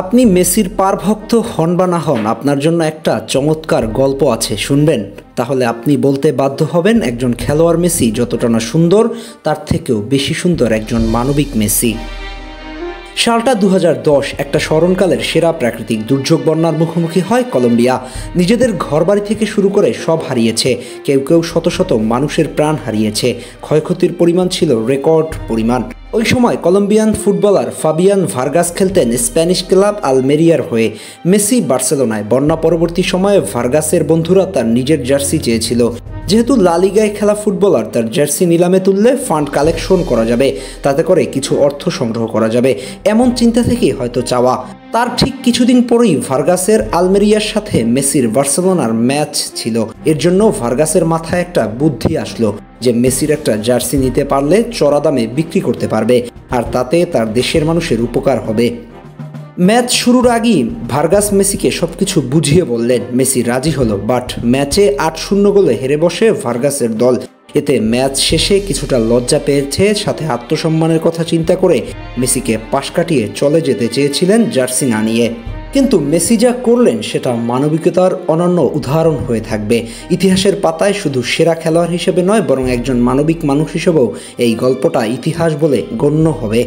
আপনি মেসির পারভক্ত হন বা না হন, আপনার জন্য একটা চমৎকার গল্প আছে, শুনবেন? তাহলে আপনি বলতে বাধ্য হবেন একজন খেলোয়াড় মেসি যতটা না সুন্দর, তার থেকেও বেশি সুন্দর একজন মানবিক মেসি। সালটা 2010, একটা স্মরণকালের সেরা প্রাকৃতিক দুর্যোগ বন্যার মুখোমুখি হয় কলম্বিয়া। নিজেদের ঘরবাড়ি থেকে শুরু করে সব হারিয়েছে, কেউ কেউ শত শত মানুষের প্রাণ হারিয়েছে, ক্ষয়ক্ষতির পরিমাণ ছিল রেকর্ড পরিমাণ। ওই সময় কলম্বিয়ান ফুটবলার ফাবিয়ান ভার্গাস খেলতেন স্প্যানিশ ক্লাব আলমেরিয়ার হয়ে, মেসি বার্সেলোনায়। বন্যা পরবর্তী সময়ে ভার্গাসের বন্ধুরা তার নিজের জার্সি চেয়েছিল, যেহেতু লা লিগায় খেলা ফুটবলার, তার জার্সি নিলামে তুললে ফান্ড কালেকশন করা যাবে, তাতে করে কিছু অর্থ সংগ্রহ করা যাবে, এমন চিন্তা থেকেই হয়তো চাওয়া। তার ঠিক কিছুদিন পরেই ভার্গাসের আলমেরিয়ার সাথে মেসির বার্সেলোনার ম্যাচ ছিল। এর জন্য ভার্গাসের মাথায় একটা বুদ্ধি আসলো যে মেসির একটা জার্সি নিতে পারলে চড়া দামে বিক্রি করতে পারবে, আর তাতে তার দেশের মানুষের উপকার হবে। ম্যাচ শুরুর আগেই ভার্গাস মেসিকে সবকিছু বুঝিয়ে বললেন। মেসি রাজি হলো, বাট ম্যাচে 8-0 গোলে হেরে বসে ভার্গাসের দল। এতে ম্যাচ শেষে কিছুটা লজ্জা পেয়েছে, সাথে আত্মসম্মানের কথা চিন্তা করে মেসিকে পাশ কাটিয়ে চলে যেতে চেয়েছিলেন জার্সি না নিয়ে। কিন্তু মেসি যা করলেন সেটা মানবিকতার অনন্য উদাহরণ হয়ে থাকবে ইতিহাসের পাতায়। শুধু সেরা খেলোয়াড় হিসেবে নয়, বরং একজন মানবিক মানুষ হিসেবেও এই গল্পটা ইতিহাস বলে গণ্য হবে।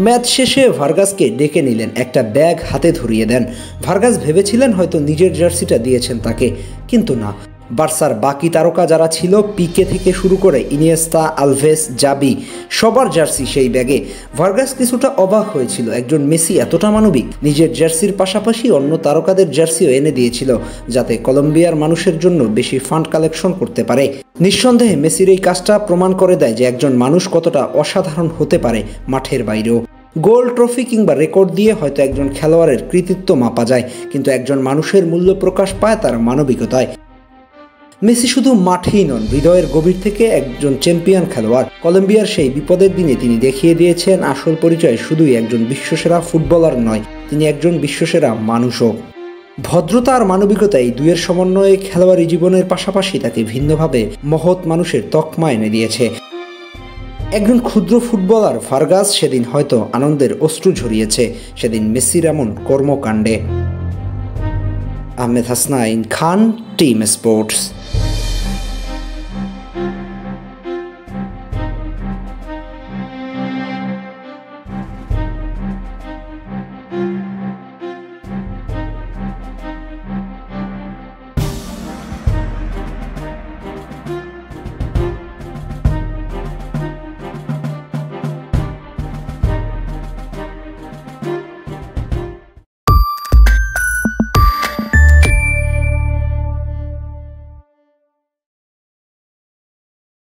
ম্যাচ শেষে ভার্গাসকে ডেকে নিলেন, একটা ব্যাগ হাতে ধরিয়ে দেন। ভার্গাস ভেবেছিলেন হয়তো নিজের জার্সিটা দিয়েছেন তাকে, কিন্তু না। বার্সার বাকি তারকা যারা ছিল, পিকে থেকে শুরু করে ইনিয়েস্তা, আলভেস, জাবি, সবার জার্সি সেই ব্যাগে। ভার্গাস কিছুটা অবাক হয়েছিল, একজন মেসি এতটা মানবিক। নিজের জার্সির পাশাপাশি অন্য তারকাদের জার্সিও এনে দিয়েছিল, যাতে কলম্বিয়ার মানুষের জন্য বেশি ফান্ড কালেকশন করতে পারে। নিঃসন্দেহে মেসির এই কাজটা প্রমাণ করে দেয় যে একজন মানুষ কতটা অসাধারণ হতে পারে মাঠের বাইরেও। গোল, ট্রফি কিংবা রেকর্ড দিয়ে হয়তো একজন খেলোয়াড়ের কৃতিত্ব মাপা যায়, কিন্তু একজন মানুষের মূল্য প্রকাশ পায় তার মানবিকতায়। মেসি শুধু মাঠেই নন, হৃদয়ের গভীর থেকে একজন চ্যাম্পিয়ন খেলোয়াড়। কলম্বিয়ার সেই বিপদের দিনে তিনি দেখিয়ে দিয়েছেন আসল পরিচয় শুধুই একজন বিশ্বসেরা ফুটবলার নয়, তিনি একজন বিশ্বসেরা মানুষও। ভদ্রতা আর মানবিকতা, এই দুয়ের সমন্বয়ে খেলোয়াড়ি জীবনের পাশাপাশি তাকে ভিন্নভাবে মহৎ মানুষের তকমা এনে দিয়েছে। একজন ক্ষুদ্র ফুটবলার ভার্গাস সেদিন হয়তো আনন্দের অশ্রু ঝরিয়েছে, সেদিন মেসির এমন কর্মকাণ্ডে। আহমেদ হাসনাইন খান, টিম স্পোর্টস।